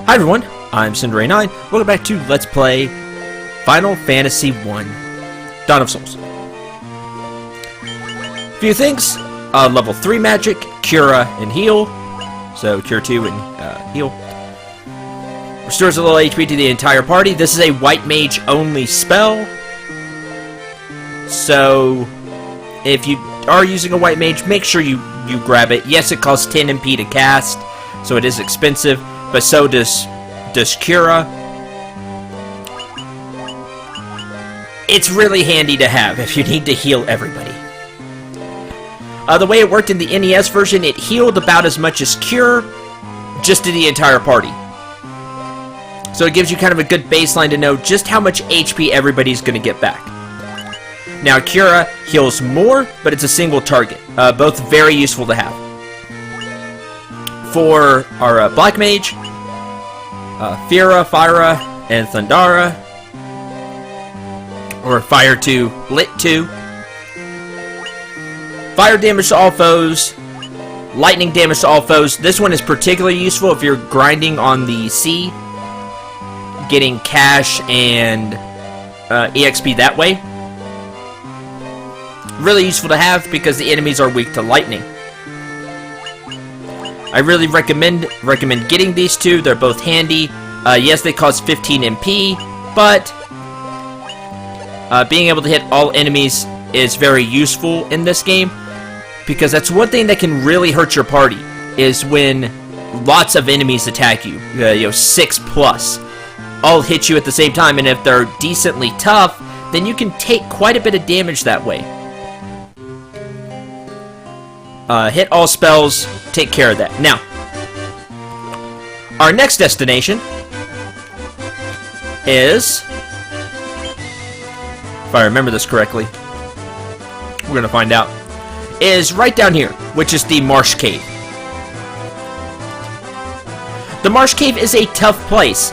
Hi everyone, I'm Cinderay9. Welcome back to Let's Play Final Fantasy 1 Dawn of Souls. Few things, level 3 magic, Cura and Heal. So Cure 2 and Heal. Restores a little HP to the entire party. This is a white mage only spell. So if you are using a white mage, make sure you grab it. Yes, it costs 10 MP to cast, so it is expensive. But so does Cura. It's really handy to have if you need to heal everybody. The way it worked in the NES version, it healed about as much as Cure, just to the entire party. So it gives you kind of a good baseline to know just how much HP everybody's going to get back. Now Cura heals more, but it's a single target. Both very useful to have. For our Black Mage, Fira, Fyra, and Thundara, or Fire 2, Lit 2. Fire damage to all foes, lightning damage to all foes. This one is particularly useful if you're grinding on the sea, getting cash and EXP that way. Really useful to have because the enemies are weak to lightning. I really recommend getting these two. They're both handy. Yes, they cost 15 MP, but being able to hit all enemies is very useful in this game, because that's one thing that can really hurt your party, is when lots of enemies attack you, 6+, all hit you at the same time, and if they're decently tough, then you can take quite a bit of damage that way. Hit all spells, take care of that. Now, our next destination is, if I remember this correctly, we're going to find out, is right down here, which is the Marsh Cave. The Marsh Cave is a tough place.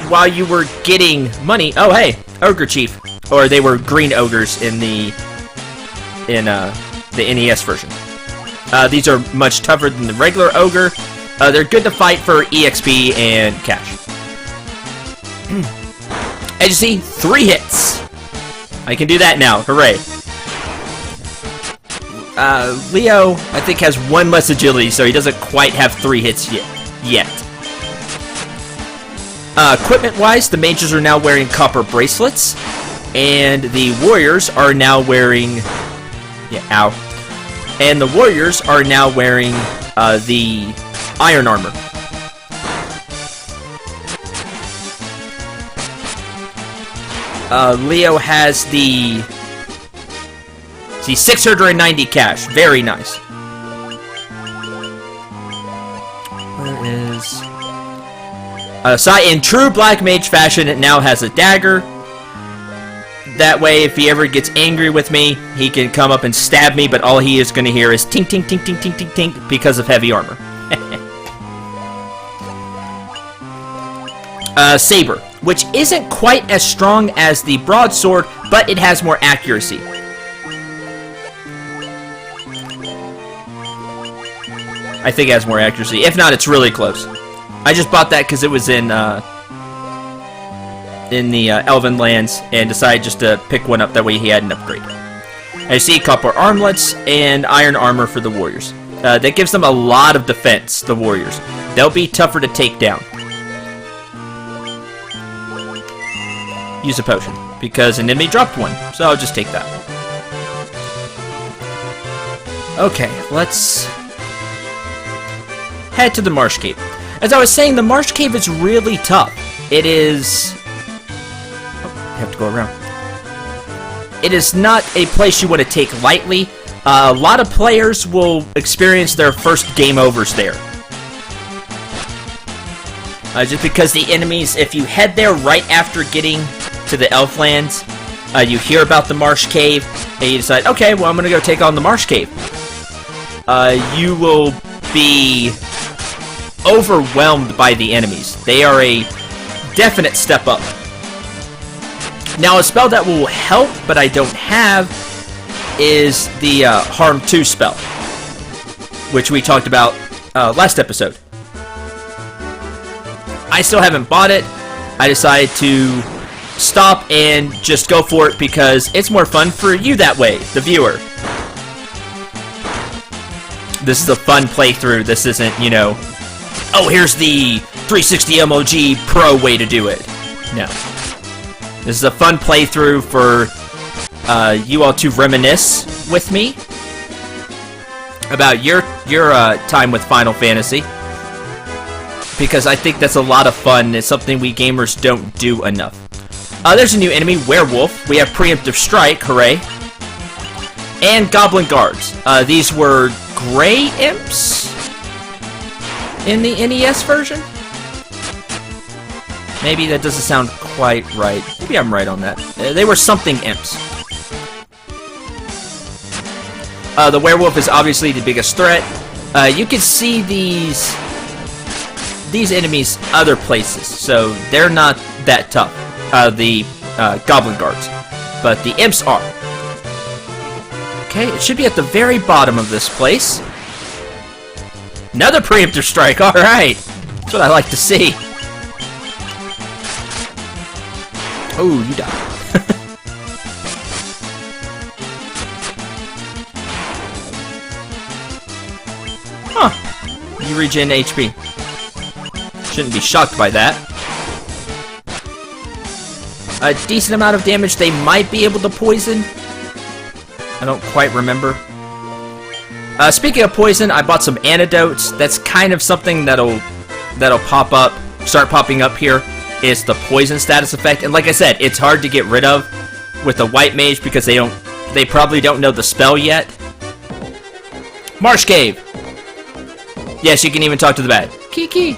While you were getting money, oh hey, Ogre Chief, or they were green ogres in the NES version. These are much tougher than the regular ogre. They're good to fight for EXP and cash. As you see, 3 hits. I can do that now. Hooray. Leo, I think, has 1 less agility, so he doesn't quite have 3 hits yet. Equipment-wise, the mages are now wearing copper bracelets, and the warriors are now wearing... Yeah, ow. And the warriors are now wearing the iron armor. Leo has the 690 cash. Very nice. Where is... Sai, in true Black Mage fashion, it now has a dagger. That way, if he ever gets angry with me, he can come up and stab me, but all he is going to hear is tink, tink, tink, tink, tink, tink, tink, because of heavy armor. Saber, which isn't quite as strong as the broadsword, but it has more accuracy. I think it has more accuracy. If not, it's really close. I just bought that because it was in the Elven lands, and decided just to pick one up, that way he had an upgrade. I see copper armlets and iron armor for the warriors. That gives them a lot of defense, the warriors. They'll be tougher to take down. Use a potion, because an enemy dropped one, so I'll just take that. Okay, let's head to the Marsh Cave. As I was saying, the Marsh Cave is really tough. It is... have to go around. It is not a place you want to take lightly. A lot of players will experience their first game overs there. Just because the enemies, if you head there right after getting to the Elflands, you hear about the Marsh Cave, and you decide, okay, well, I'm going to go take on the Marsh Cave. You will be overwhelmed by the enemies. They are a definite step up. Now, a spell that will help, but I don't have, is the Harm 2 spell, which we talked about last episode. I still haven't bought it. I decided to stop and just go for it because it's more fun for you that way, the viewer. This is a fun playthrough. This isn't, you know, oh, here's the 360 MOG Pro way to do it. No. This is a fun playthrough for you all to reminisce with me about your time with Final Fantasy. Because I think that's a lot of fun. It's something we gamers don't do enough. There's a new enemy, Werewolf. We have Preemptive Strike, hooray. And Goblin Guards. These were gray imps in the NES version? Maybe that doesn't sound quite right. Maybe I'm right on that. They were something imps. The werewolf is obviously the biggest threat. You can see these enemies other places, so they're not that tough. The Goblin Guards. But the imps are. Okay, it should be at the very bottom of this place. Another Preemptive Strike, alright! That's what I like to see. Oh, you died. Huh. You regen HP. Shouldn't be shocked by that. A decent amount of damage they might be able to poison. I don't quite remember. Speaking of poison, I bought some antidotes. That's kind of something that'll start popping up here. Is the poison status effect, and like I said, it's hard to get rid of with the white mage because they probably don't know the spell yet. Marsh Cave. Yes, you can even talk to the bat. Kiki.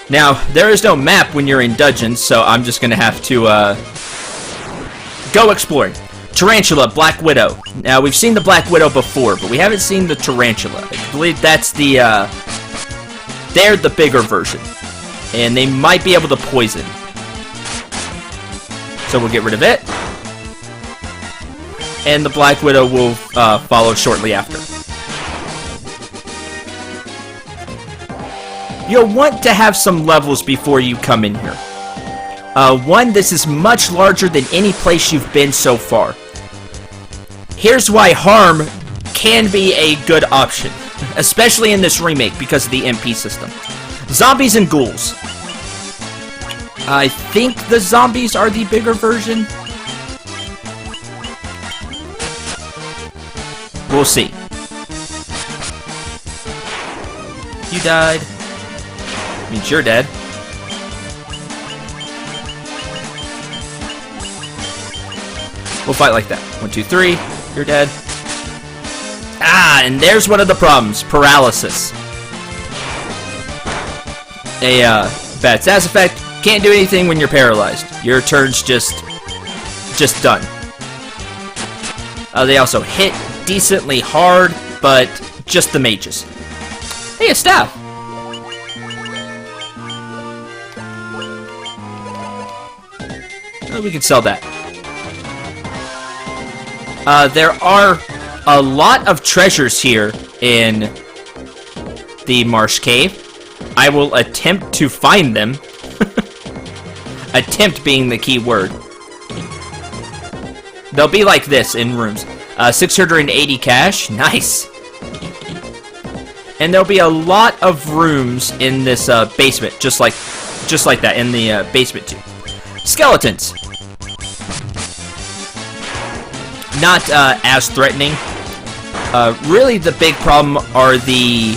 Now there is no map when you're in dungeons, so I'm just gonna have to go exploring. Tarantula, Black Widow. Now, we've seen the Black Widow before, but we haven't seen the Tarantula. I believe that's the, they're the bigger version. And they might be able to poison. So we'll get rid of it. And the Black Widow will follow shortly after. You'll want to have some levels before you come in here. One, this is much larger than any place you've been so far. Here's why Harm can be a good option, especially in this remake because of the MP system. Zombies and ghouls. I think the zombies are the bigger version. We'll see. You died. Means you're dead. We'll fight like that. 1, 2, 3. You're dead. Ah, and there's one of the problems. Paralysis. A bad status effect. Can't do anything when you're paralyzed. Your turn's just done. They also hit decently hard, but just the mages. Hey, a staff. We can sell that. There are a lot of treasures here in the Marsh Cave. I will attempt to find them. Attempt being the key word. They'll be like this in rooms. 680 cash. Nice. And there'll be a lot of rooms in this basement, just like that in the basement too. Skeletons. Not as threatening. Really, the big problem are the...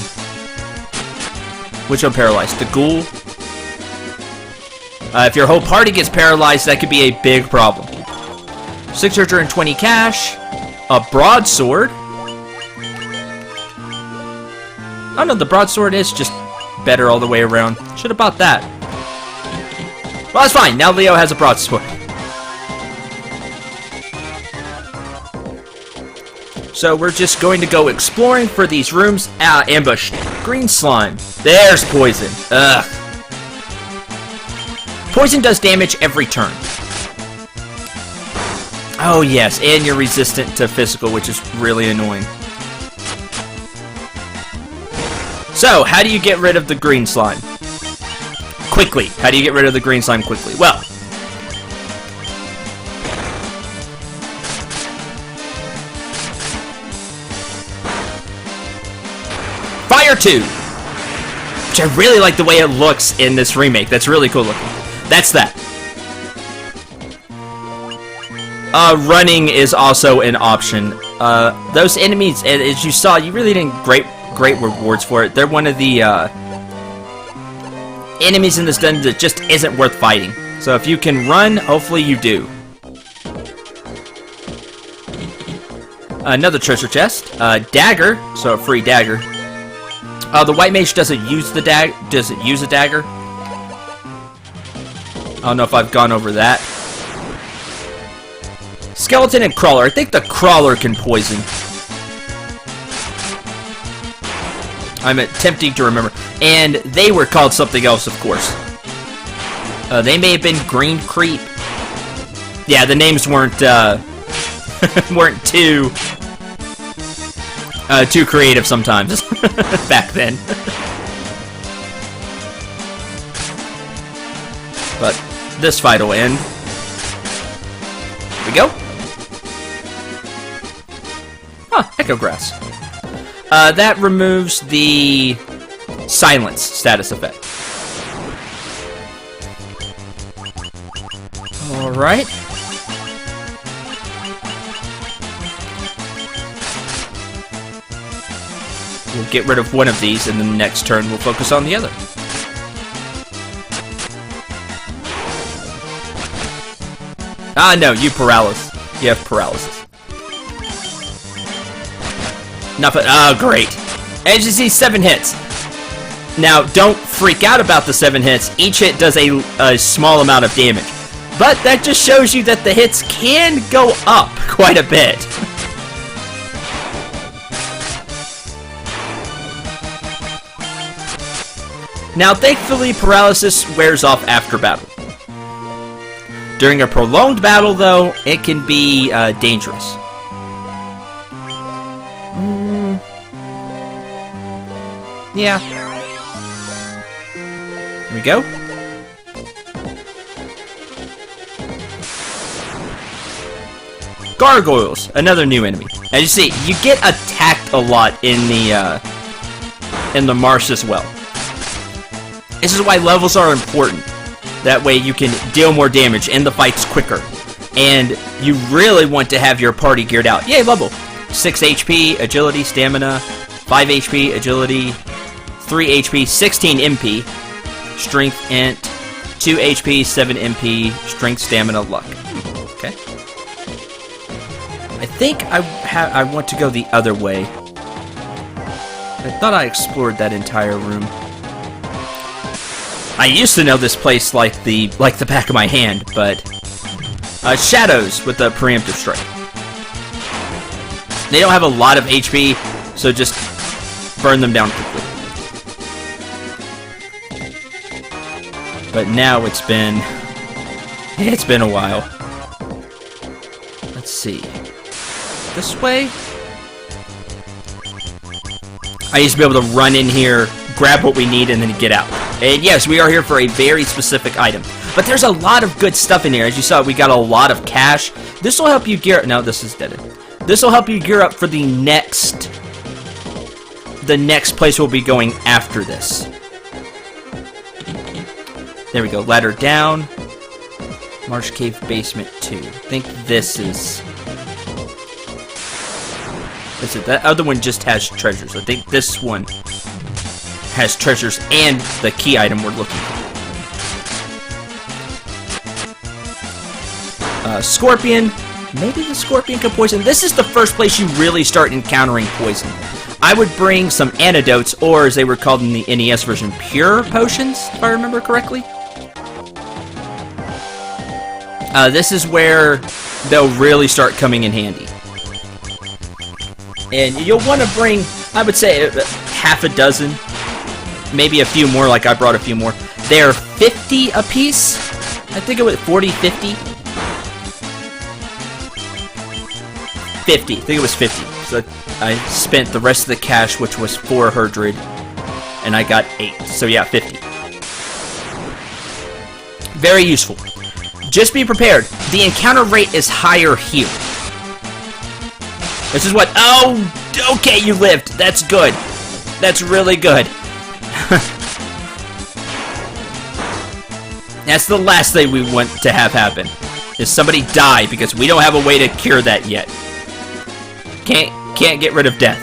Which one paralyzed? The ghoul? If your whole party gets paralyzed, that could be a big problem. 620 cash. A broadsword. Oh no, the broadsword is just better all the way around. Should have bought that. Well, that's fine. Now Leo has a broadsword. So we're just going to go exploring for these rooms. Ah, ambushed. Green slime. There's poison. Ugh. Poison does damage every turn. Oh yes, and you're resistant to physical, which is really annoying. So, how do you get rid of the green slime? quickly. How do you get rid of the green slime quickly? Well, Fire 2! Which I really like the way it looks in this remake. That's really cool looking. That's that. Running is also an option. Those enemies, as you saw, you really didn't great rewards for it. They're one of the enemies in this dungeon that just isn't worth fighting. So if you can run, hopefully you do. Another treasure chest. Dagger, so a free dagger. The white mage doesn't use the doesn't use a dagger. I don't know if I've gone over that. Skeleton and crawler. I think the crawler can poison. I'm attempting to remember. And they were called something else, of course. They may have been green creep. Yeah, the names weren't weren't too creative sometimes back then. But this fight will end. Here we go. Huh, Echo Grass. That removes the silence status effect. Alright. We'll get rid of one of these, and then the next turn we'll focus on the other. Ah, no, you paralysis. You have paralysis. Nothing. Oh, great. As you see, 7 hits. Now, don't freak out about the 7 hits. Each hit does a small amount of damage. But that just shows you that the hits can go up quite a bit. Now, thankfully, paralysis wears off after battle. During a prolonged battle, though, it can be dangerous. Yeah. Here we go. Gargoyles, another new enemy. As you see, you get attacked a lot in the marsh as well. This is why levels are important. That way you can deal more damage and the fight's quicker. And you really want to have your party geared out. Yay, level! 6 HP, agility, stamina, 5 HP, agility, 3 HP, 16 MP, strength, int, 2 HP, 7 MP, strength, stamina, luck. Okay. I think I want to go the other way. I thought I explored that entire room. I used to know this place like the back of my hand, but shadows with the preemptive strike. They don't have a lot of HP, so just burn them down quickly. But now it's been a while. Let's see. This way? I used to be able to run in here, grab what we need, and then get out. And yes, we are here for a very specific item. But there's a lot of good stuff in here. As you saw, we got a lot of cash. This will help you gear up. No, this is dead end. This will help you gear up for the next place we'll be going after this. There we go. Ladder down. Marsh Cave Basement 2. I think this is... That's it. That other one just has treasures. I think this one has treasures and the key item we're looking for. Scorpion. Maybe the scorpion can poison. This is the first place you really start encountering poison. I would bring some antidotes, or as they were called in the NES version, pure potions, if I remember correctly. This is where they'll really start coming in handy. And you'll want to bring, I would say, half a dozen. Maybe a few more, like I brought a few more. They're 50 a piece. I think it was 40, 50. 50. I think it was 50. So I spent the rest of the cash, which was 400, and I got 8. So yeah, 50. Very useful. Just be prepared. The encounter rate is higher here. This is what... Oh, okay, you lived. That's good. That's really good. That's the last thing we want to have happen. Is somebody die because we don't have a way to cure that yet. Can't get rid of death.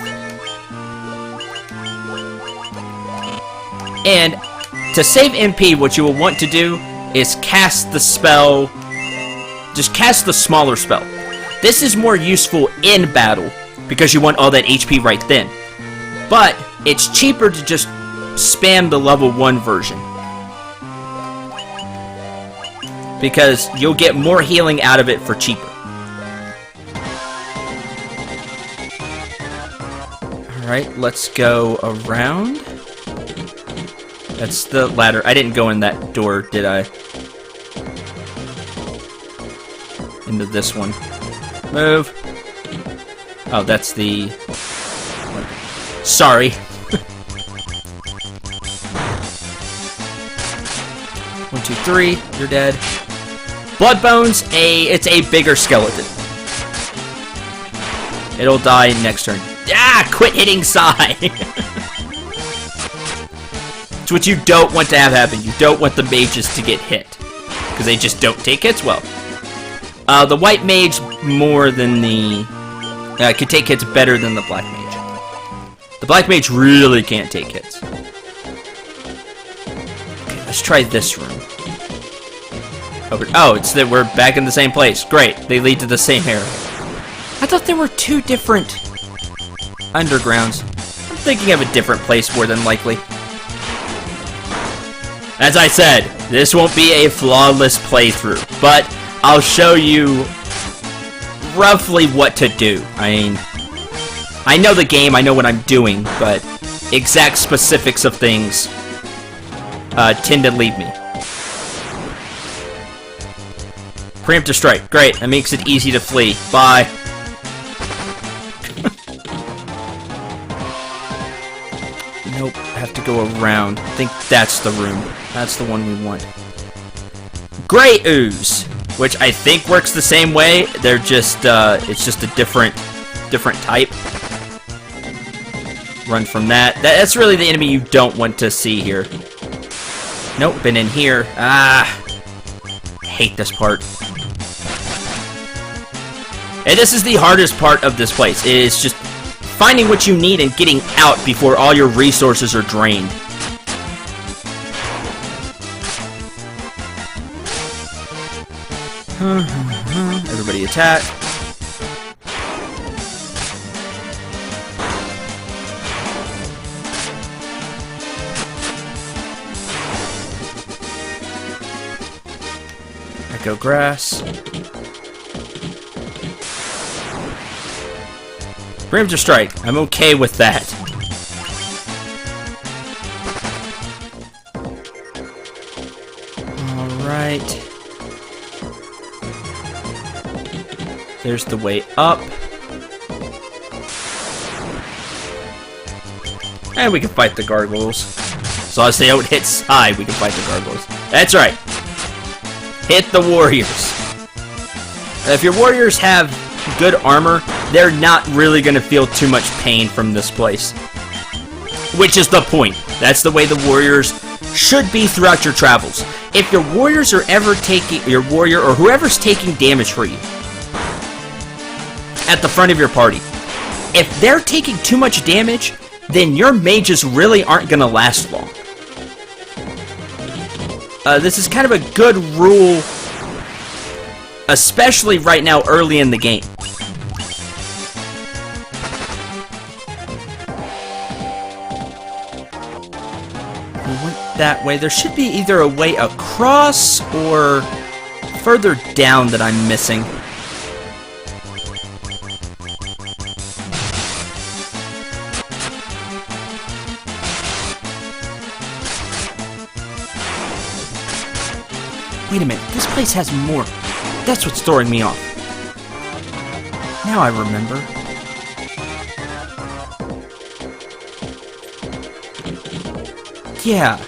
And to save MP, what you will want to do is cast the spell. Just cast the smaller spell. This is more useful in battle because you want all that HP right then. But it's cheaper to just spam the level 1 version. Because you'll get more healing out of it for cheaper. Alright, let's go around. That's the ladder. I didn't go in that door, did I? Into this one. Move. Oh, that's the... Sorry. 1, 2, 3. You're dead. Bloodbone's it's a bigger skeleton. It'll die next turn. Ah! Quit hitting Sai! It's what you don't want to have happen. You don't want the mages to get hit. Because they just don't take hits well. The white mage more than the... could take hits better than the black mage. The black mage really can't take hits. Okay, let's try this room. Oh, it's that we're back in the same place. Great. They lead to the same area. I thought there were 2 different undergrounds. I'm thinking of a different place more than likely. As I said, this won't be a flawless playthrough, but I'll show you roughly what to do. I mean, I know the game, I know what I'm doing, but exact specifics of things tend to leave me. Preemptive strike. Great. That makes it easy to flee. Bye. Nope. Have to go around. I think that's the room. That's the one we want. Gray Ooze, which I think works the same way. They're just, it's just a different type. Run from that. That's really the enemy you don't want to see here. Nope. Been in here. Ah. I hate this part. And this is the hardest part of this place. It is just finding what you need and getting out before all your resources are drained. Everybody attack. Echo grass. Preemptive strike. I'm okay with that. Alright. There's the way up. And we can fight the gargoyles. As long as they don't hit Sai, we can fight the gargoyles. That's right. Hit the warriors. If your warriors have good armor, they're not really going to feel too much pain from this place. Which is the point. That's the way the warriors should be throughout your travels. If your warriors are ever taking, your warrior or whoever's taking damage for you at the front of your party, if they're taking too much damage, then your mages really aren't going to last long. This is kind of a good rule, especially right now early in the game. That way. There should be either a way across or further down that I'm missing. Wait a minute, this place has more. That's what's throwing me off. Now I remember. Yeah.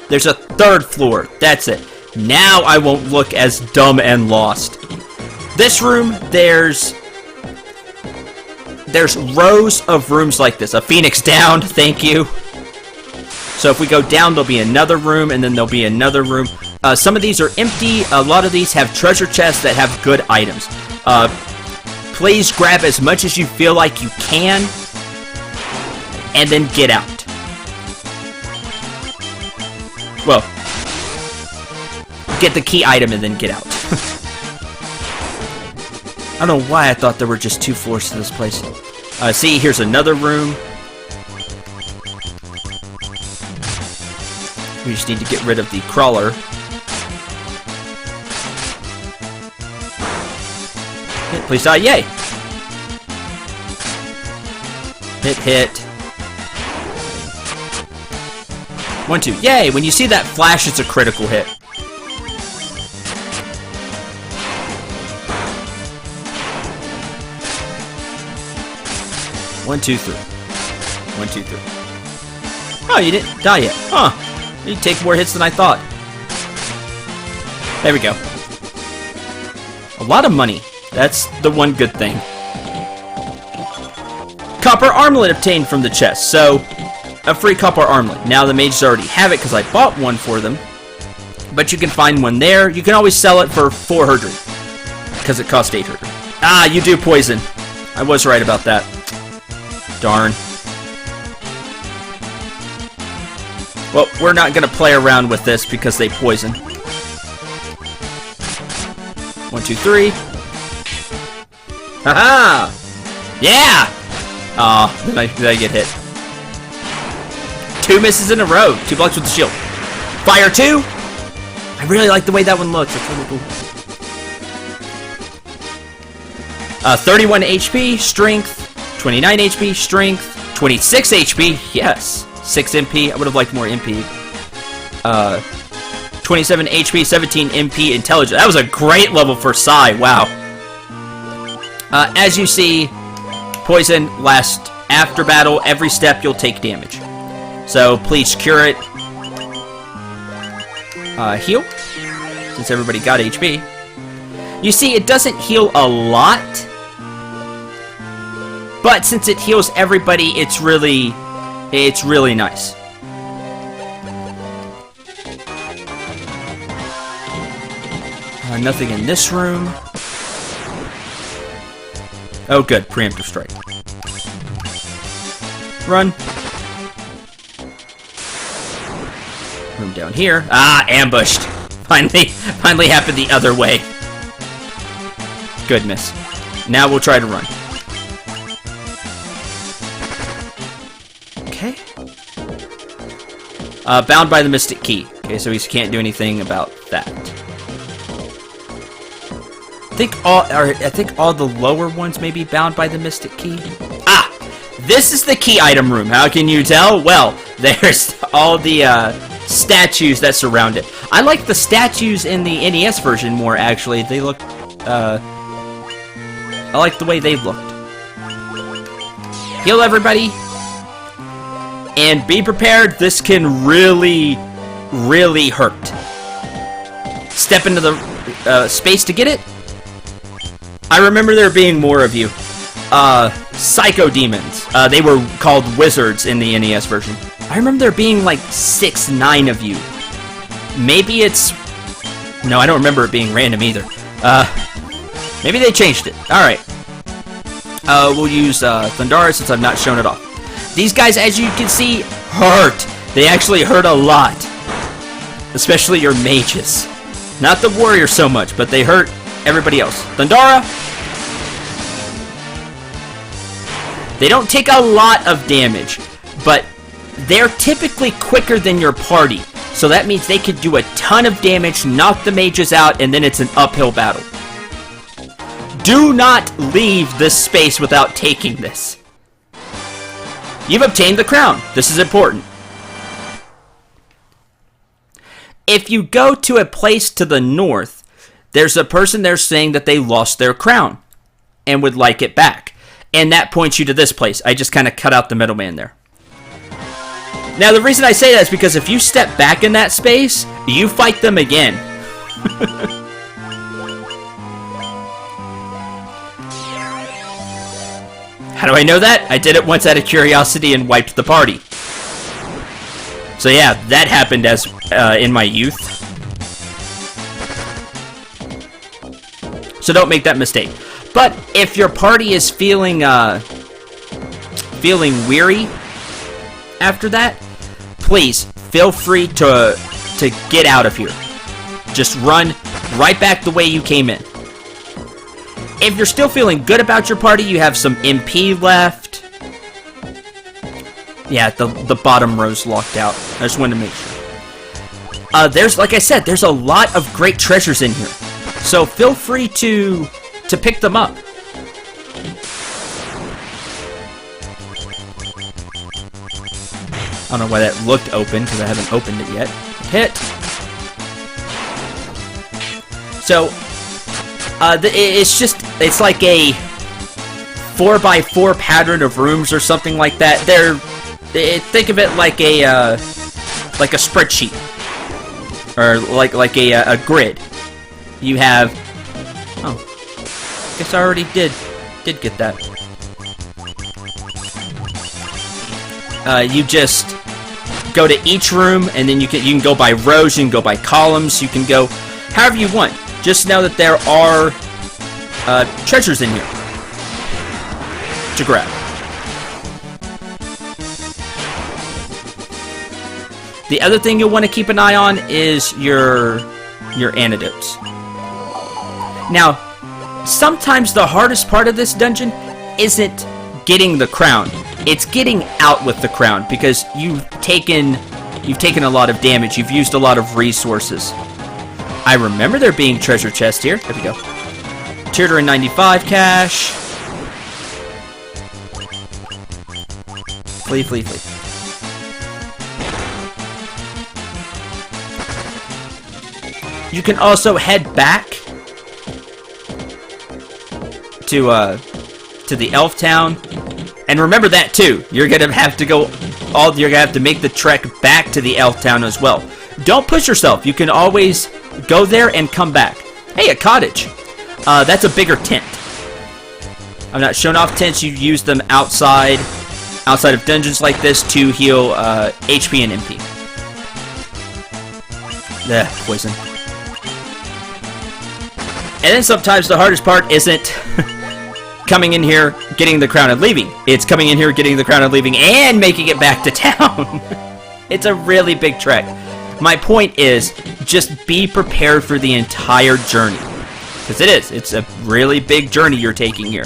There's a 3rd floor. That's it. Now I won't look as dumb and lost. This room, there's rows of rooms like this. A phoenix down, thank you. So if we go down, there'll be another room, and then there'll be another room. Some of these are empty. A lot of these have treasure chests that have good items. Please grab as much as you feel like you can, and then get out. Well, get the key item and then get out. I don't know why I thought there were just 2 floors to this place. See, here's another room. We just need to get rid of the crawler. Hit, please die, yay! Hit. 1, 2, yay! When you see that flash, it's a critical hit. One, two, three. 1, 2, 3. Oh, you didn't die yet. Huh. You take more hits than I thought. There we go. A lot of money. That's the one good thing. Copper armlet obtained from the chest. So, a free copper armlet. Now the mages already have it because I bought one for them. But you can find one there. You can always sell it for 400. Because it cost 800. Ah, you do poison. I was right about that. Darn. Well, we're not going to play around with this because they poison. 1, 2, 3. Haha! Yeah! Aw, did I get hit? 2 misses in a row. 2 blocks with the shield. Fire 2! I really like the way that one looks. It's really cool. 31 HP, strength. 29 HP, strength. 26 HP, yes. 6 MP. I would have liked more MP. 27 HP, 17 MP, intelligence. That was a great level for Psy. Wow. As you see, poison lasts after battle. Every step you'll take damage. So please cure it. Heal. Since everybody got HP. You see, it doesn't heal a lot. But since it heals everybody, it's really nice. Nothing in this room. Oh, good. Preemptive strike. Run. Room down here. Ah, ambushed. Finally happened the other way. Goodness. Now we'll try to run. Okay. Bound by the Mystic Key. Okay, so he can't do anything about that. I think all the lower ones may be bound by the Mystic Key. Ah! This is the key item room. How can you tell? Well, there's all the statues that surround it. I like the statues in the NES version more, actually. They look... I like the way they looked. Heal everybody. And be prepared, this can really, really hurt. Step into the space to get it. I remember there being more of you. Psycho demons. They were called wizards in the NES version. I remember there being like 6, 9 of you. Maybe it's... No, I don't remember it being random either. Maybe they changed it. Alright. We'll use Thundara since I've not shown it off. These guys, as you can see, hurt. They actually hurt a lot. Especially your mages. Not the warrior so much, but they hurt everybody else. Thundara. They don't take a lot of damage, but they're typically quicker than your party. So that means they could do a ton of damage, knock the mages out, and then it's an uphill battle. Do not leave this space without taking this. You've obtained the crown. This is important. If you go to a place to the north, there's a person there saying that they lost their crown and would like it back. And that points you to this place. I just kind of cut out the middleman there. Now, the reason I say that is because if you step back in that space, you fight them again. How do I know that? I did it once out of curiosity and wiped the party. So yeah, that happened as in my youth. So don't make that mistake. But if your party is feeling weary after that, please feel free to get out of here. Just run right back the way you came in. If you're still feeling good about your party, you have some MP left. Yeah, the bottom row's locked out. I just wanted to make sure. There's, like I said, there's a lot of great treasures in here. So feel free to pick them up. I don't know why that looked open, because I haven't opened it yet. Hit! So, it's like a 4x4 pattern of rooms or something like that. Think of it like a spreadsheet. Or like a grid. You have... Oh. Guess I already did get that. You just go to each room, and then you can go by rows, you can go by columns, you can go however you want. Just know that there are treasures in here to grab. The other thing you'll want to keep an eye on is your antidotes. Now, sometimes the hardest part of this dungeon isn't getting the crown. It's getting out with the crown, because you've taken a lot of damage. You've used a lot of resources. I remember there being treasure chest here. There we go. 295 cash. Flee, flee, flee. You can also head back to the elf town. And remember that too. You're gonna have to you're gonna have to make the trek back to the elf town as well. Don't push yourself. You can always go there and come back. Hey, a cottage. That's a bigger tent. I'm not showing off tents. You use them outside of dungeons like this to heal HP and MP. Poison. And then sometimes the hardest part isn't coming in here, getting the crown and leaving. It's coming in here, getting the crown and leaving, and making it back to town. It's a really big trek. My point is, just be prepared for the entire journey. Because it's a really big journey you're taking here.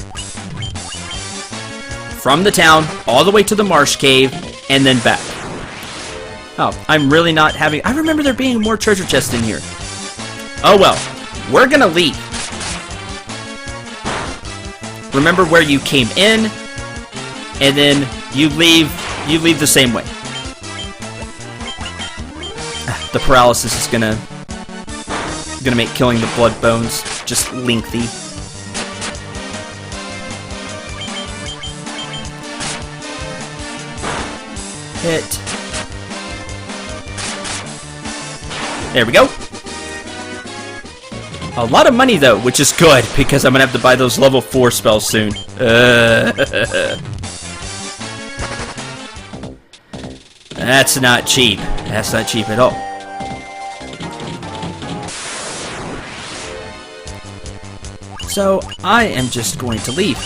From the town, all the way to the Marsh Cave, and then back. Oh, I'm really not having... I remember there being more treasure chests in here. Oh well, we're gonna leave. Remember where you came in, and then you leave the same way. The paralysis is gonna make killing the blood bones just lengthy. Hit. There we go. A lot of money though, which is good, because I'm gonna have to buy those level 4 spells soon. That's not cheap. That's not cheap at all. So, I am just going to leave.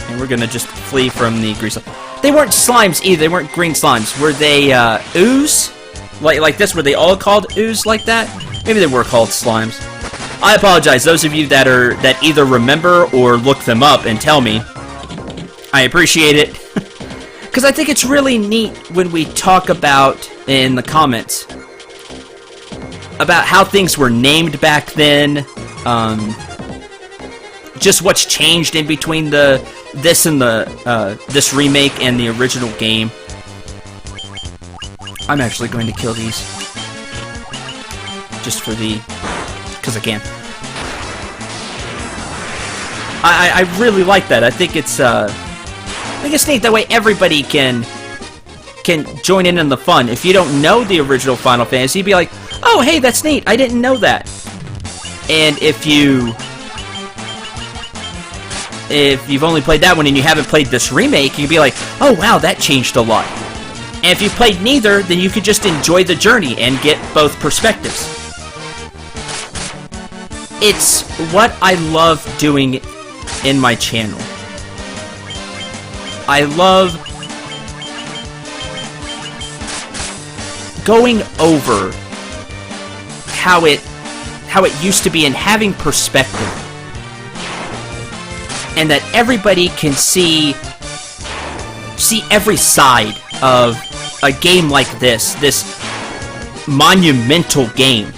And we're gonna just flee from the green slime. They weren't slimes either, they weren't green slimes. Were they, ooze? Like this, were they all called ooze like that? Maybe they were called slimes. I apologize, those of you that either remember or look them up and tell me. I appreciate it. Because I think it's really neat when we talk about, in the comments, about how things were named back then, just what's changed in between this remake and the original game. I'm actually going to kill these. Just for because I can. I really like that. I think it's neat. That way everybody can join in the fun. If you don't know the original Final Fantasy, you'd be like, oh, hey, that's neat. I didn't know that. And if you've only played that one and you haven't played this remake, you can be like, oh wow, that changed a lot. And if you played neither, then you could just enjoy the journey and get both perspectives. It's what I love doing in my channel. I love going over how it used to be and having perspective. And that everybody can see every side of a game like this monumental game.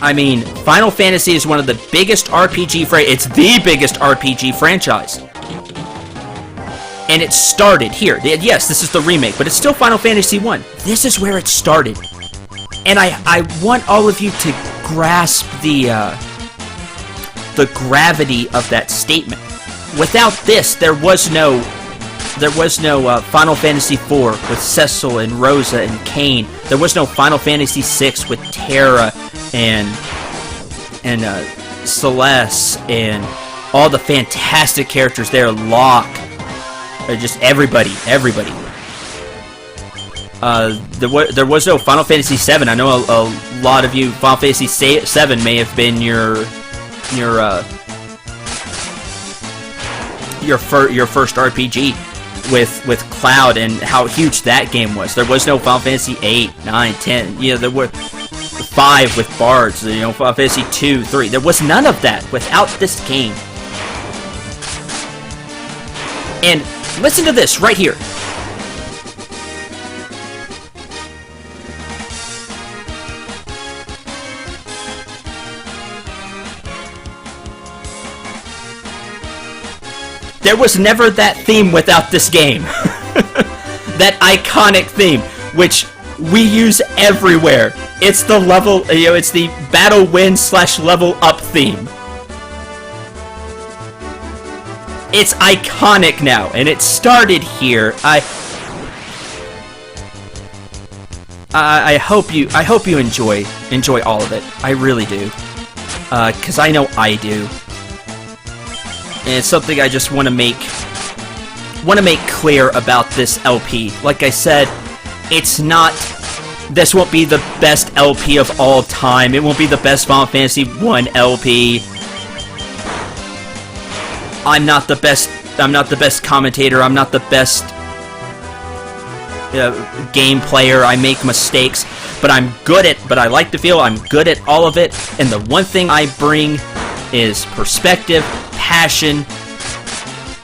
I mean, Final Fantasy is one of the biggest RPG it's the biggest RPG franchise. And it started here. Yes, this is the remake, but it's still Final Fantasy 1. This is where it started. And I want all of you to grasp the gravity of that statement. Without this, there was no Final Fantasy 4 with Cecil and Rosa and Kain. There was no Final Fantasy 6 with Terra and Celeste and all the fantastic characters there. Locke, just everybody. There was no Final Fantasy 7. I know a lot of you. Final Fantasy 7 may have been your first RPG with Cloud and how huge that game was. There was no Final Fantasy 8, 9, 10. You know, there were 5 with Bards. You know, Final Fantasy 2, 3. There was none of that without this game. And listen to this right here. There was never that theme without this game. That iconic theme, which we use everywhere. It's the level, it's the battle win / level up theme. It's iconic now, and it started here. I hope you enjoy all of it. I really do, 'cause I know I do. And it's something I just want to make clear about this LP. Like I said, this won't be the best LP of all time. It won't be the best Final Fantasy 1 LP. I'm not the best commentator. I'm not the best game player. I make mistakes, but I like to feel I'm good at all of it. And the one thing I bring is perspective, passion,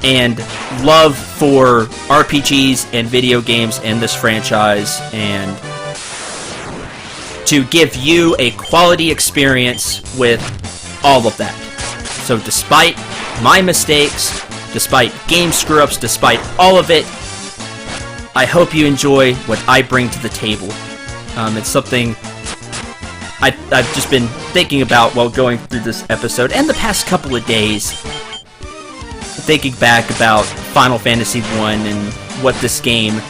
and love for RPGs and video games and this franchise, and to give you a quality experience with all of that. So despite my mistakes, despite game screw-ups, despite all of it, I hope you enjoy what I bring to the table. It's something I've just been thinking about while going through this episode, and the past couple of days, thinking back about Final Fantasy 1 and what this game,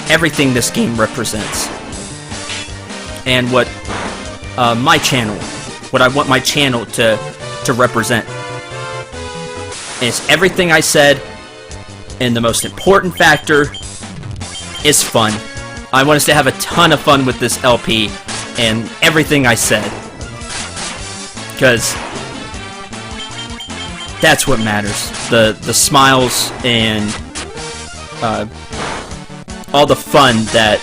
everything this game represents, and what what I want my channel to represent. And it's everything I said, and the most important factor is fun. I want us to have a ton of fun with this LP and everything I said, because that's what matters. The smiles and all the fun that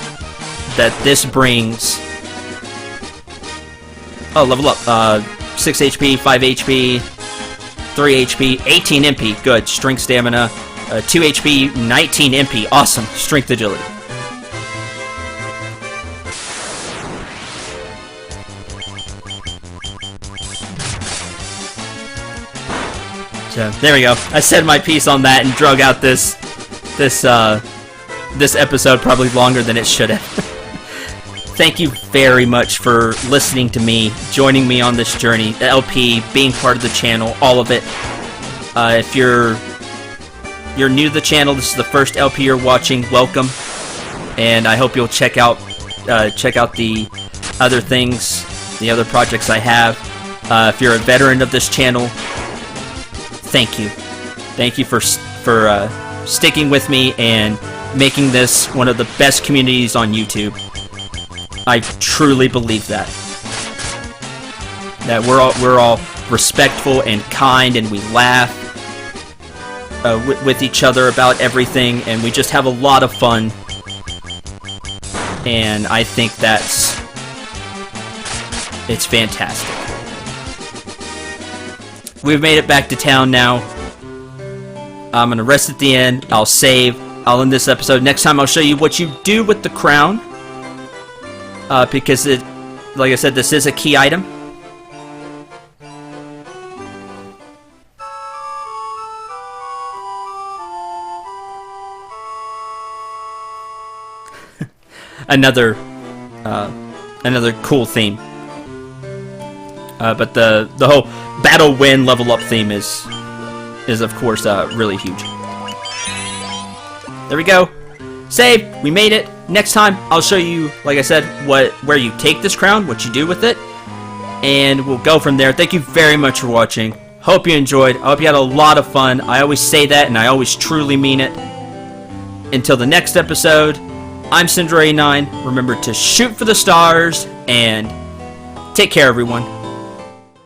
this brings. Oh, level up. 6 HP, 5 HP, 3 HP, 18 MP. Good. Strength, stamina. 2 HP, 19 MP. Awesome. Strength, agility. So, there we go. I said my piece on that and drug out this episode probably longer than it should have. Thank you very much for listening to me, joining me on this journey, the LP, being part of the channel, all of it. If you're new to the channel, this is the first LP you're watching, welcome. And I hope you'll check out the other things, the other projects I have. If you're a veteran of this channel, thank you. Thank you for sticking with me and making this one of the best communities on YouTube. I truly believe that. That we're all respectful and kind, and we laugh with each other about everything, and we just have a lot of fun. And I think it's fantastic. We've made it back to town now. I'm gonna rest at the end. I'll save. I'll end this episode. Next time I'll show you what you do with the crown. Because like I said, this is a key item. another cool theme. But the whole battle win level up theme is of course really huge. There we go. Save. We made it. Next time I'll show you, like I said, where you take this crown, what you do with it, and we'll go from there. Thank you very much for watching. Hope you enjoyed. I hope you had a lot of fun. I always say that, and I always truly mean it. Until the next episode, I'm Syndra89. Remember to shoot for the stars, and take care, everyone.